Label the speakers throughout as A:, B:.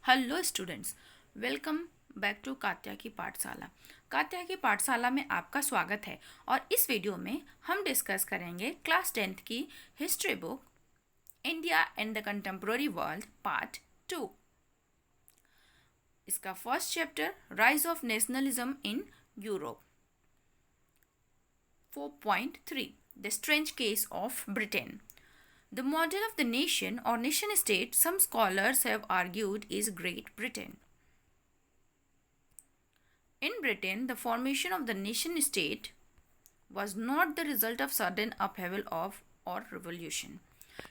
A: Hello students, welcome back to Katya की पाठशाला। कात्या की पाठशाला में आपका स्वागत है और इस वीडियो में हम डिस्कस करेंगे क्लास 10th की history book India and the contemporary world part 2। इसका first chapter rise of nationalism in Europe. 4.3 the strange case of Britain. The model of the nation or nation state, some scholars have argued, is Great Britain. In Britain, the formation of the nation state was not the result of sudden upheaval of or revolution.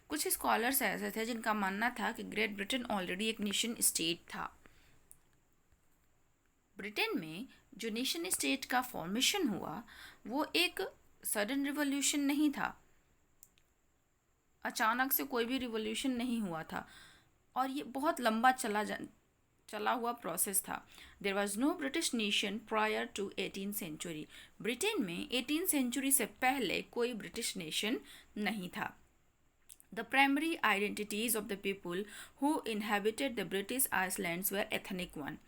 A: कुछ scholars ऐसे थे जिनका मानना था कि great Britain already एक nation state था। Britain में जो नेशन स्टेट का फॉर्मेशन हुआ वो एक सडन रिवॉल्यूशन नहीं था, अचानक से कोई भी रिवॉल्यूशन नहीं हुआ था और ये बहुत लंबा चला हुआ प्रोसेस था। There was no British nation prior to 18th century. Britain में 18th सेंचुरी से पहले कोई ब्रिटिश नेशन नहीं था। The primary identities of the people who inhabited the British islands were ethnic one.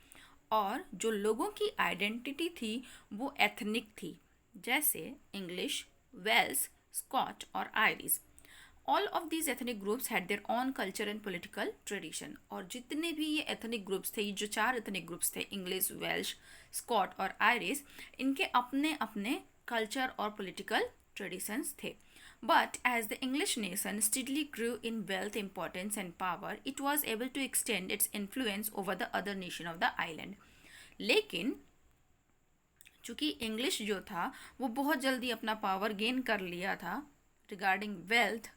A: और जो लोगों की आइडेंटिटी थी वो एथनिक थी, जैसे इंग्लिश, वेल्स, स्कॉट और Irish. All of these ethnic groups had their own culture and political tradition। और जितने भी ये ethnic groups थे, ये जो 4 ethnic groups थे, इंग्लिश, वेल्श, स्कॉट और आयरिश, इनके अपने अपने कल्चर और political traditions थे। But as the English nation steadily grew in wealth, importance and power, it was able to extend its influence over the other nation of the island। लेकिन चूँकि English जो था वो बहुत जल्दी अपना पावर गेन कर लिया था रिगार्डिंग वेल्थ,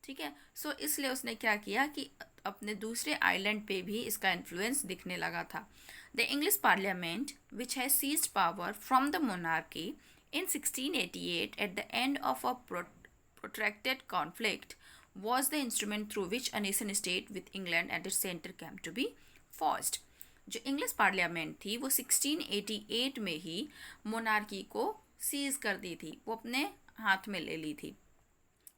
A: ठीक है। सो इसलिए उसने क्या किया कि अपने दूसरे आइलैंड पे भी इसका इन्फ्लुएंस दिखने लगा था। The English parliament which has seized power from the monarchy in 1688 at the end of a protracted conflict was the instrument through which a nation state with England at its center came to be forged। जो English parliament थी वो 1688 में ही monarchy को seize कर दी थी, वो अपने हाथ में ले ली थी।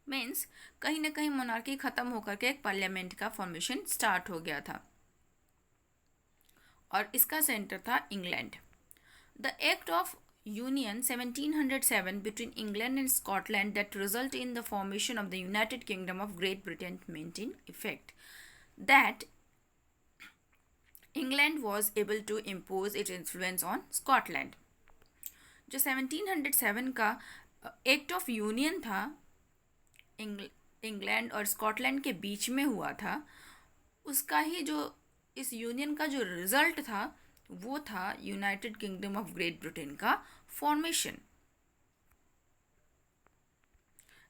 A: मीन्स कहीं ना कहीं मोनार्की खत्म होकर के एक पार्लियामेंट का फॉर्मेशन स्टार्ट हो गया था और इसका सेंटर था England. The act of union 1707 between England and Scotland that result in the formation of the United Kingdom of Great Britain meant in effect that England was able to impose its influence on Scotland. जो 1707 का act of union था England और Scotland के बीच में हुआ था, उसका ही जो इस यूनियन का जो रिजल्ट था वो था United Kingdom of Great Britain का formation.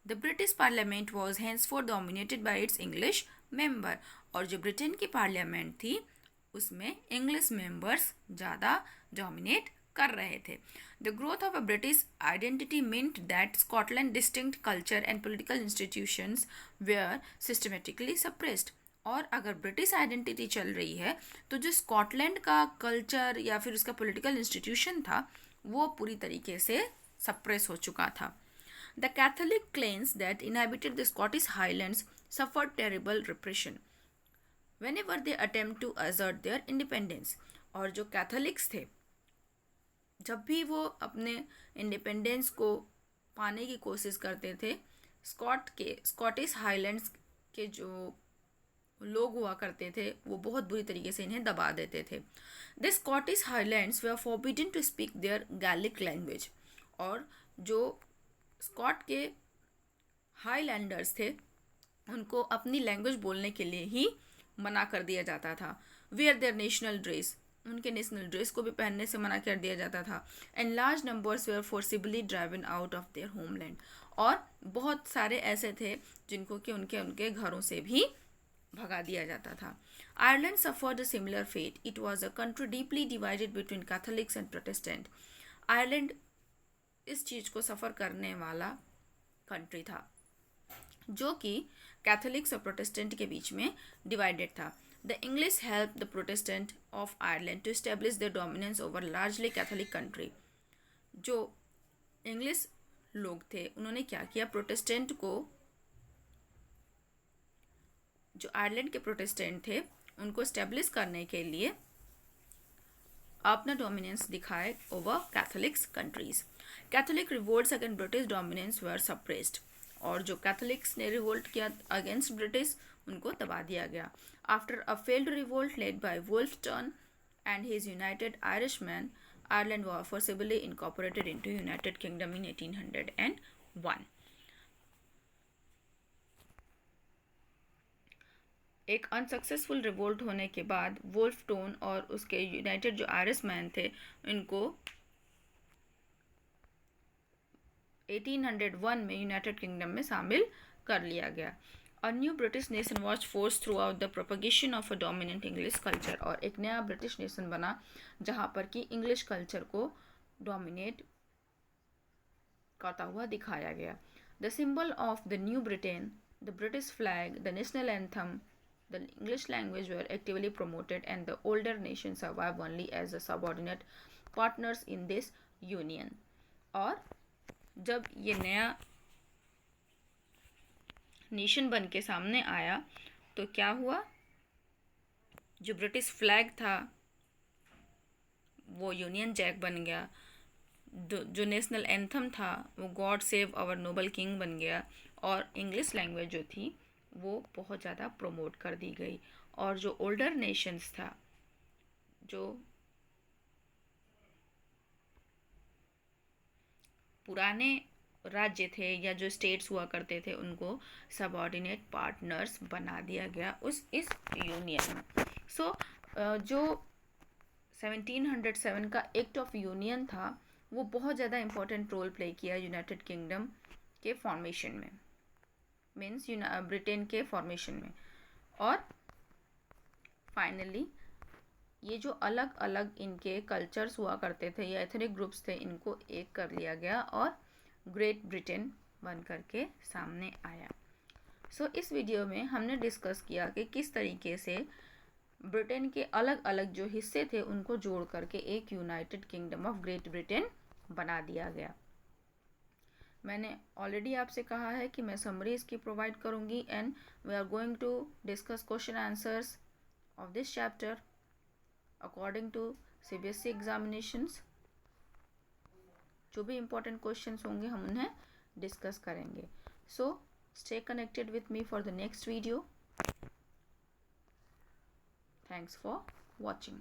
A: The British parliament was henceforth dominated by its English member. और जो ब्रिटेन की पार्लियामेंट थी उसमें इंग्लिश मेंबर्स ज़्यादा डोमिनेट कर रहे थे। The growth of a British identity meant that Scotland distinct culture and political institutions were systematically suppressed. और अगर ब्रिटिश आइडेंटिटी चल रही है तो जो स्कॉटलैंड का कल्चर या फिर उसका पॉलिटिकल इंस्टीट्यूशन था वो पूरी तरीके से सप्रेस हो चुका था। The Catholic claims that inhabited the Scottish highlands suffered terrible repression whenever they attempt to assert their independence। और जो कैथोलिक्स थे जब भी वो अपने इंडिपेंडेंस को पाने की कोशिश करते थे, स्कॉटिश हाईलैंड्स के जो लोग हुआ करते थे वो बहुत बुरी तरीके से इन्हें दबा देते थे। The Scottish Highlands were forbidden to speak their Gaelic language. और जो स्कॉट के हाईलैंडर्स थे उनको अपनी लैंग्वेज बोलने के लिए ही मना कर दिया जाता था। वेयर देयर नेशनल ड्रेस, उनके नेशनल ड्रेस को भी पहनने से मना कर दिया जाता था। And large numbers were forcibly driven out of their homeland. और बहुत सारे ऐसे थे जिनको कि उनके उनके घरों से भी भगा दिया जाता था। Ireland suffered a similar fate. It was a country deeply divided between Catholics and Protestant. Ireland इस चीज़ को सफ़र करने वाला कंट्री था जो कि कैथोलिक्स और प्रोटेस्टेंट के बीच में डिवाइडेड था। The English help the Protestant of Ireland to establish the dominance over largely Catholic country. जो इंग्लिश लोग थे उन्होंने क्या किया, प्रोटेस्टेंट को जो आयरलैंड के प्रोटेस्टेंट थे उनको स्टेब्लिश करने के लिए अपना डोमिनेंस दिखाए over Catholics countries. Catholic revolts against British dominance were suppressed, और जो कैथोलिक्स ने रिवोल्ट किया अगेंस्ट ब्रिटिश उनको दबा दिया गया। After a failed revolt led by Wolfe Tone and his United Irishmen, Ireland was forcibly incorporated into United Kingdom in 1801. एक unsuccessful revolt होने के बाद वुल्फटन और उसके यूनाइटेड जो आयरिशमैन थे इनको 1801 में यूनाइटेड किंगडम में शामिल कर लिया गया। A new British nation was forced throughout the propagation of a dominant English culture, और एक नया ब्रिटिश नेशन बना जहाँ पर कि इंग्लिश कल्चर को डोमिनेट करता हुआ दिखाया गया। The symbol of the new Britain, the British flag, the national anthem, the English language were actively promoted, and the older nations survived only as the subordinate partners in this union. और जब ये नया nation बन के सामने आया तो क्या हुआ, जो ब्रिटिश फ्लैग था वो यूनियन जैक बन गया, जो नेशनल एंथम था वो God save our noble king बन गया, और इंग्लिश लैंग्वेज जो थी वो बहुत ज़्यादा प्रमोट कर दी गई। और जो ओल्डर नेशंस था, जो पुराने राज्य थे या जो स्टेट्स हुआ करते थे उनको सबऑर्डिनेट पार्टनर्स बना दिया गया इस यूनियन में। सो जो 1707 का एक्ट ऑफ यूनियन था वो बहुत ज़्यादा इम्पोर्टेंट रोल प्ले किया यूनाइटेड किंगडम के फॉर्मेशन में, मीन्स ब्रिटेन के फॉर्मेशन में। और फाइनली ये जो अलग अलग इनके कल्चर्स हुआ करते थे या एथनिक ग्रुप्स थे इनको एक कर लिया गया और ग्रेट ब्रिटेन बन करके सामने आया। सो इस वीडियो में हमने डिस्कस किया कि किस तरीके से ब्रिटेन के अलग अलग जो हिस्से थे उनको जोड़ करके एक United Kingdom of Great Britain बना दिया गया। मैंने ऑलरेडी आपसे कहा है कि मैं समरी इसकी प्रोवाइड करूंगी, and we are going to discuss question answers of this chapter according to CBSE examinations. जो भी इम्पोर्टेंट क्वेश्चंस होंगे हम उन्हें डिस्कस करेंगे। So stay connected with me for the next video. Thanks for watching.